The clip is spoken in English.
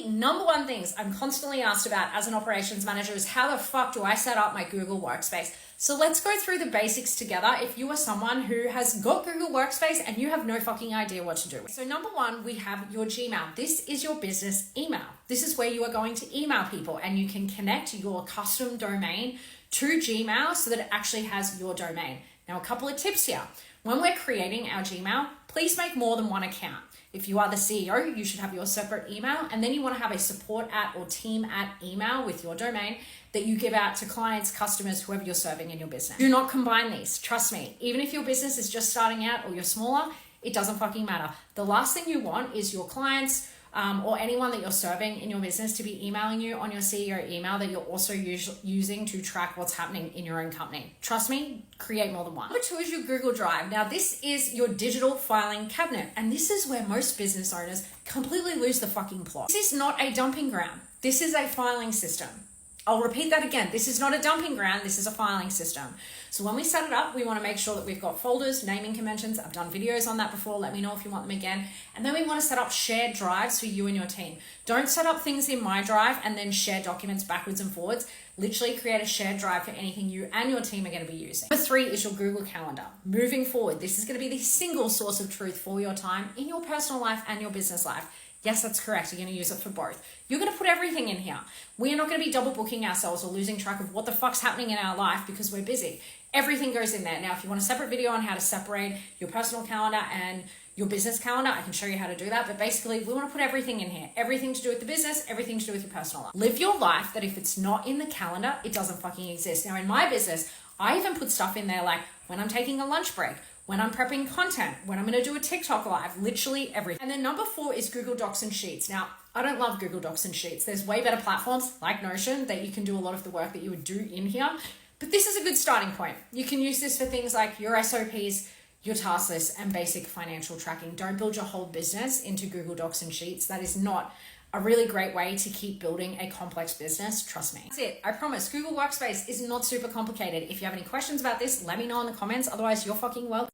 the number one things I'm constantly asked about as an operations manager is how the fuck do I set up my Google Workspace? So let's go through the basics together if you are someone who has got Google Workspace and you have no fucking idea what to do. So number one, we have your Gmail. This is your business email. This is where you are going to email people, and you can connect your custom domain to Gmail so that it actually has your domain. Now, a couple of tips here. When we're creating our Gmail, please make more than one account. If you are the CEO, you should have your separate email, and then you want to have a support @ or team @ email with your domain that you give out to clients, customers, whoever you're serving in your business. Do not combine these. Trust me, even if your business is just starting out or you're smaller, it doesn't fucking matter. The last thing you want is your clients or anyone that you're serving in your business to be emailing you on your CEO email that you're also using to track what's happening in your own company. Trust me, create more than one. Number two is your Google Drive. Now, this is your digital filing cabinet, and this is where most business owners completely lose the fucking plot. This is not a dumping ground. This is a filing system. I'll repeat that again. This is not a dumping ground. This is a filing system. So when we set it up, we want to make sure that we've got folders, naming conventions. I've done videos on that before. Let me know if you want them again. And then we want to set up shared drives for you and your team. Don't set up things in My Drive and then share documents backwards and forwards. Literally create a shared drive for anything you and your team are going to be using. Number three is your Google Calendar. Moving forward, this is going to be the single source of truth for your time in your personal life and your business life. Yes, that's correct. You're going to use it for both. You're going to put everything in here. We are not going to be double booking ourselves or losing track of what the fuck's happening in our life because we're busy. Everything goes in there. Now, if you want a separate video on how to separate your personal calendar and your business calendar, I can show you how to do that. But basically, we want to put everything in here. Everything to do with the business, everything to do with your personal life. Live your life that if it's not in the calendar, it doesn't fucking exist. Now, in my business, I even put stuff in there like when I'm taking a lunch break, when I'm prepping content, when I'm going to do a TikTok live, literally everything. And then number four is Google Docs and Sheets. Now, I don't love Google Docs and Sheets. There's way better platforms like Notion that you can do a lot of the work that you would do in here. But this is a good starting point. You can use this for things like your SOPs, your task lists, and basic financial tracking. Don't build your whole business into Google Docs and Sheets. That is not a really great way to keep building a complex business. Trust me. That's it. I promise. Google Workspace is not super complicated. If you have any questions about this, let me know in the comments. Otherwise, you're fucking welcome.